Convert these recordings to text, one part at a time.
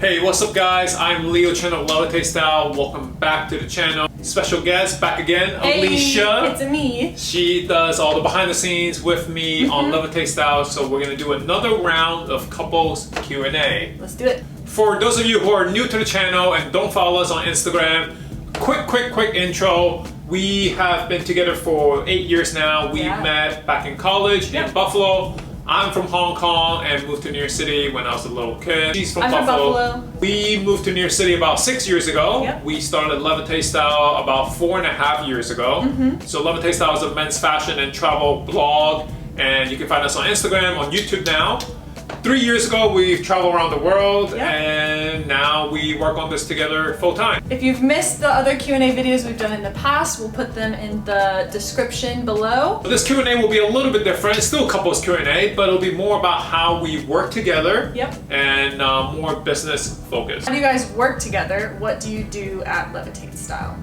Hey, what's up guys? I'm Leo Chen of Levitate Style. Welcome back to the channel. Special guest back again, Alicia. Hey, it's me. She does all the behind the scenes with me on Levitate Style. So we're gonna do another round of couples Q&A. Let's do it. For those of you who are new to the channel and don't follow us on Instagram, quick intro. We have been together for 8 years now. We met back in college in Buffalo. I'm from Hong Kong and moved to New York City when I was a little kid. She's from Buffalo. We moved to New York City about 6 years ago. We started Levitate Style about 4.5 years ago. So Levitate Style is a men's fashion and travel blog, and you can find us on Instagram, on YouTube now. 3 years ago, we've traveled around the world, and now we work on this together full time. If you've missed the other Q&A videos we've done in the past, we'll put them in the description below. This Q&A will be a little bit different. It's still couples Q&A, but it'll be more about how we work together and more business focused. How do you guys work together? What do you do at Levitate Style?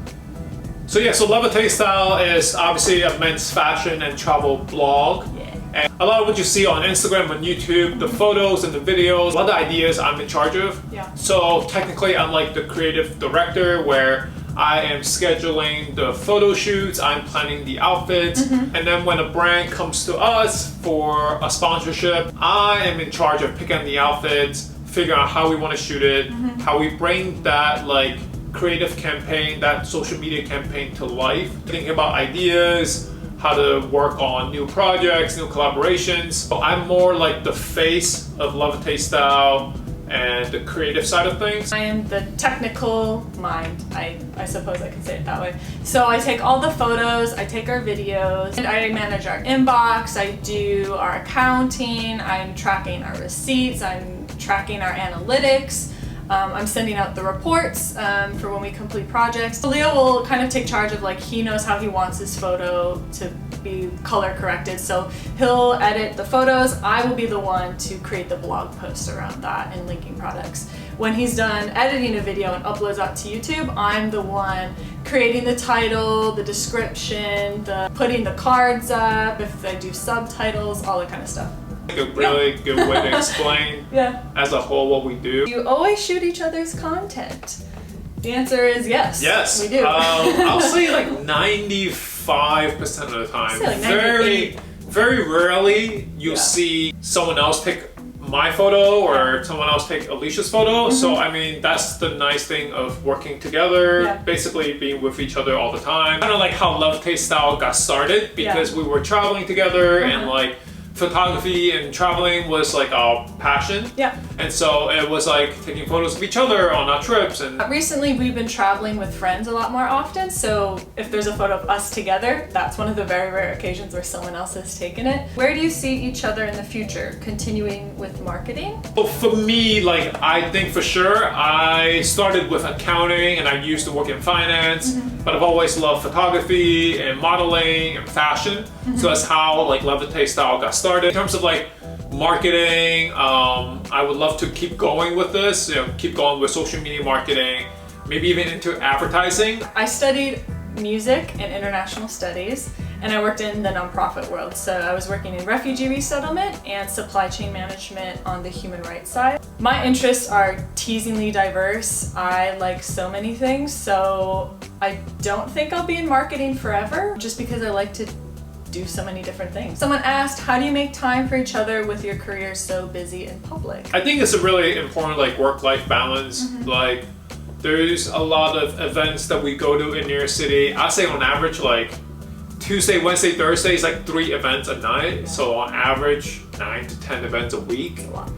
So Levitate Style is obviously a men's fashion and travel blog. And a lot of what you see on Instagram, on YouTube, the photos and the videos, a lot of the ideas I'm in charge of. So technically I'm like the creative director where I am scheduling the photo shoots, I'm planning the outfits, and then when a brand comes to us for a sponsorship, I am in charge of picking the outfits, figuring out how we want to shoot it, how we bring that like creative campaign, that social media campaign to life, thinking about ideas, how to work on new projects, new collaborations. So I'm more like the face of Levitate Style and the creative side of things. I am the technical mind, I suppose I can say it that way. So I take all the photos, I take our videos, and I manage our inbox, I do our accounting, I'm tracking our receipts, I'm tracking our analytics. I'm sending out the reports for when we complete projects. So Leo will kind of take charge of like, he knows how he wants his photo to be color corrected. So he'll edit the photos. I will be the one to create the blog post around that and linking products. When he's done editing a video and uploads out to YouTube, I'm the one creating the title, the description, putting the cards up, if I do subtitles, all that kind of stuff. A really good way to explain as a whole what we do. You always shoot each other's content. The answer is yes. Yes, we do. I'll say like 95% of the time. Like very rarely you'll see someone else pick my photo or someone else take Alicia's photo. So I mean, that's the nice thing of working together, basically being with each other all the time. Kind of like how Levitate Style got started because we were traveling together and like photography and traveling was like our passion. And so it was like taking photos of each other on our trips. And recently we've been traveling with friends a lot more often. So if there's a photo of us together, that's one of the very rare occasions where someone else has taken it. Where do you see each other in the future? Continuing with marketing? Well, for me, like I think for sure, I started with accounting and I used to work in finance, but I've always loved photography and modeling and fashion. So that's how like Levitate Style got started. In terms of like marketing, I would love to keep going with this, keep going with social media marketing, maybe even into advertising. I studied music and international studies, and I worked in the nonprofit world. So I was working in refugee resettlement and supply chain management on the human rights side. My interests are teasingly diverse. I like so many things, so I don't think I'll be in marketing forever, just because I like to do so many different things. Someone asked, how do you make time for each other with your career so busy in public? I think it's a really important like work-life balance. Like there's a lot of events that we go to in New York City. I say on average like Tuesday, Wednesday, Thursday is like 3 events a night. So on average 9 to 10 events a week. That's a lot.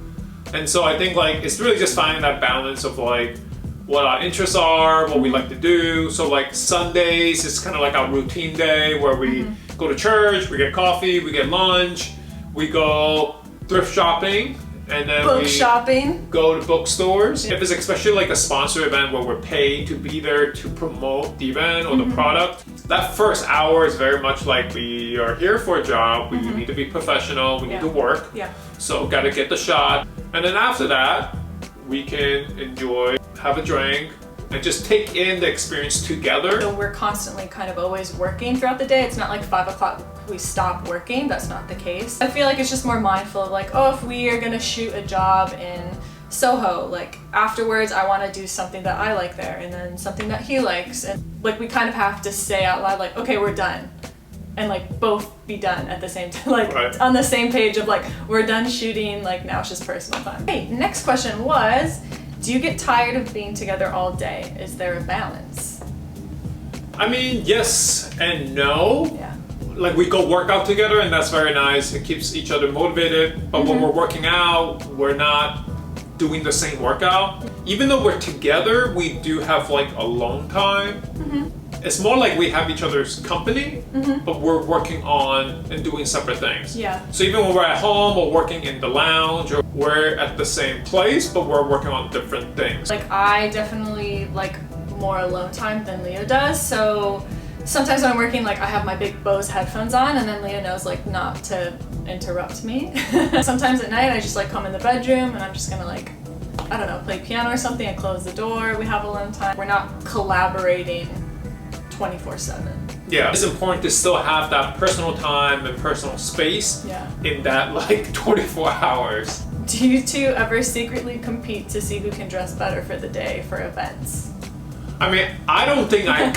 And so I think like it's really just finding that balance of like what our interests are, what we like to do. So like Sundays is kind of like our routine day where we go to church, we get coffee, we get lunch, we go thrift shopping, and then shopping. Go to bookstores. If it's especially like a sponsor event where we're paid to be there to promote the event or the product, that first hour is very much like we are here for a job, we need to be professional, we need to work, so gotta get the shot. And then after that, we can enjoy, have a drink, and just take in the experience together. So we're constantly kind of always working throughout the day. It's not like 5 o'clock we stop working. That's not the case. I feel like it's just more mindful of like, oh, if we are gonna shoot a job in Soho, like afterwards I want to do something that I like there and then something that he likes, and like we kind of have to say out loud like, okay, we're done, and like both be done at the same time, like right. On the same page of like, we're done shooting, like now it's just personal time. Hey, next question was, do you get tired of being together all day? Is there a balance? I mean, yes and no. Yeah. Like we go work out together and that's very nice. It keeps each other motivated. But when we're working out, we're not doing the same workout. Even though we're together, we do have like alone time. It's more like we have each other's company, but we're working on and doing separate things. Yeah. So even when we're at home or working in the lounge, or we're at the same place, but we're working on different things. Like I definitely like more alone time than Leo does. So sometimes when I'm working, like I have my big Bose headphones on, and then Leo knows like not to interrupt me. Sometimes at night I just like come in the bedroom and I'm just gonna like, I don't know, play piano or something and close the door. We have alone time. We're not collaborating 24/7. Yeah, it's important to still have that personal time and personal space in that like 24 hours. Do you two ever secretly compete to see who can dress better for the day for events? I mean, I don't think I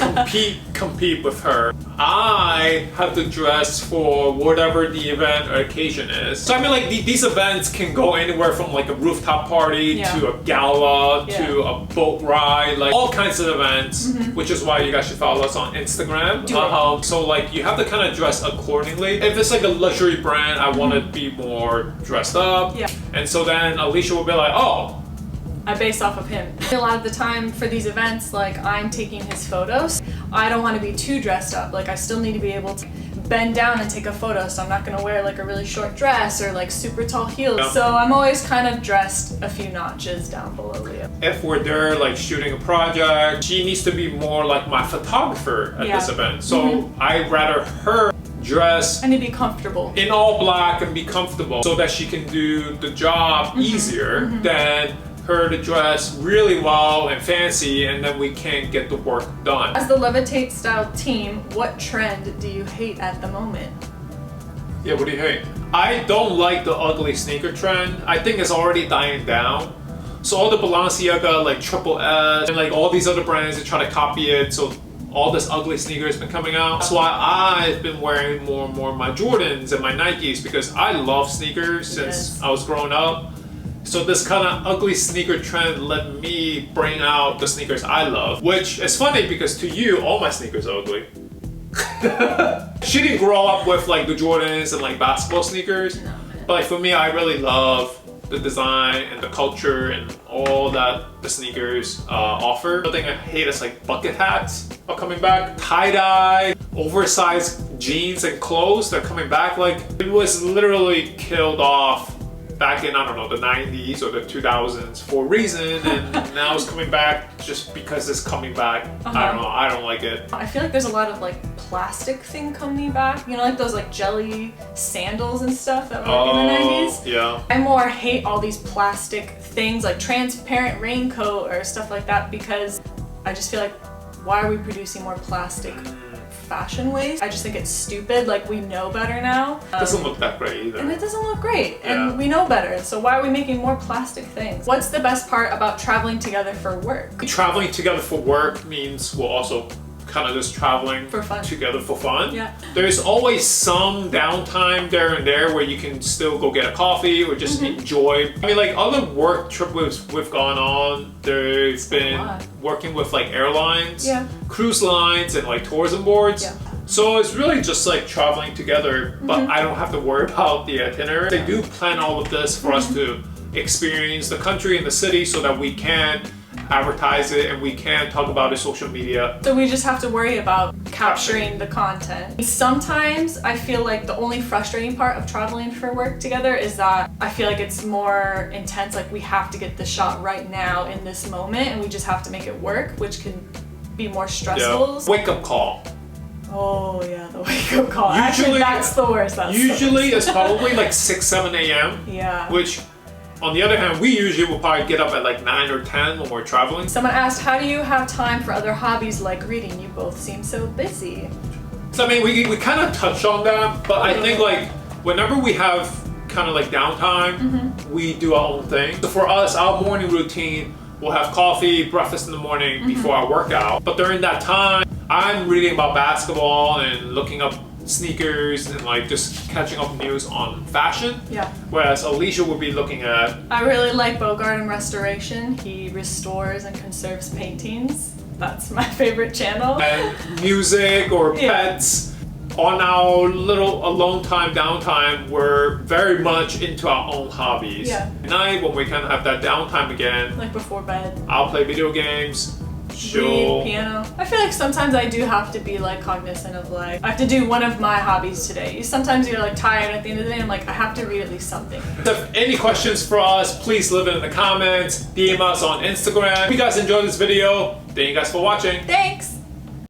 compete with her. I have to dress for whatever the event or occasion is. So I mean, like these events can go anywhere from like a rooftop party to a gala to a boat ride, like all kinds of events, which is why you guys should follow us on Instagram. So like you have to kind of dress accordingly. If it's like a luxury brand, I want to be more dressed up. Yeah. And so then Alicia will be like, oh, I base off of him. A lot of the time for these events, like I'm taking his photos. I don't want to be too dressed up. Like I still need to be able to bend down and take a photo, so I'm not going to wear like a really short dress or like super tall heels. Yeah. So I'm always kind of dressed a few notches down below Leo. If we're there like shooting a project, she needs to be more like my photographer at this event. So I'd rather her dress and to be comfortable in all black and be comfortable so that she can do the job easier than her to dress really well and fancy, and then we can't get the work done. As the Levitate Style team, what trend do you hate at the moment? Yeah, what do you hate? I don't like the ugly sneaker trend. I think it's already dying down. So all the Balenciaga, like Triple S, and like all these other brands that try to copy it, so all this ugly sneaker has been coming out. That's why I've been wearing more and more my Jordans and my Nikes, because I love sneakers since I was growing up. So this kind of ugly sneaker trend let me bring out the sneakers I love, which is funny because to you, all my sneakers are ugly. She didn't grow up with like the Jordans and like basketball sneakers, but like for me, I really love the design and the culture and all that the sneakers offer. Another thing I hate is like bucket hats are coming back. Tie-dye, oversized jeans and clothes, they're coming back. Like it was literally killed off back in, I don't know, the 90s or the 2000s for a reason, and now it's coming back just because it's coming back. I don't know, I don't like it. I feel like there's a lot of like plastic thing coming back, you know, like those like jelly sandals and stuff that were in the 90s. Yeah. I more hate all these plastic things like transparent raincoat or stuff like that, because I just feel like, why are we producing more plastic fashion waste? I just think it's stupid. Like we know better now. It doesn't look that great either. And it doesn't look great, and we know better. So why are we making more plastic things? What's the best part about traveling together for work? Traveling together for work means we're also kind of just traveling for fun. Together for fun. Yeah. There's always some downtime there and there where you can still go get a coffee or just enjoy. I mean, like other work trips we've gone on, there's been working with like airlines, cruise lines, and like tourism boards. Yeah. So it's really just like traveling together, but I don't have to worry about the itinerary. They do plan all of this for us to experience the country and the city so that we can advertise it and we can talk about it on social media. So we just have to worry about capturing the content. Sometimes I feel like the only frustrating part of traveling for work together is that I feel like it's more intense, like we have to get the shot right now in this moment and we just have to make it work, which can be more stressful. Yeah. Wake up call. Oh yeah, the wake up call. Actually, that's the worst. Usually it's probably like 6, 7 a.m. Yeah. Which, on the other hand, we usually will probably get up at like 9 or 10 when we're traveling. Someone asked, how do you have time for other hobbies like reading? You both seem so busy. So I mean, we kind of touched on that, but I think like whenever we have kind of like downtime, we do our own thing. So for us, our morning routine, we'll have coffee, breakfast in the morning before our workout. But during that time, I'm reading about basketball and looking up sneakers and like just catching up news on fashion. Yeah. Whereas Alicia will be looking at... I really like Bogart and Restoration. He restores and conserves paintings. That's my favorite channel. And music or pets. On our little alone time, downtime, we're very much into our own hobbies. Yeah. At night, when we kind of have that downtime again, Like before bed. I'll play video games. Read, piano. I feel like sometimes I do have to be like cognizant of like, I have to do one of my hobbies today. Sometimes you're like tired at the end of the day, I'm like, I have to read at least something. If you have any questions for us, please leave it in the comments, DM us on Instagram. If you guys enjoyed this video, thank you guys for watching. Thanks!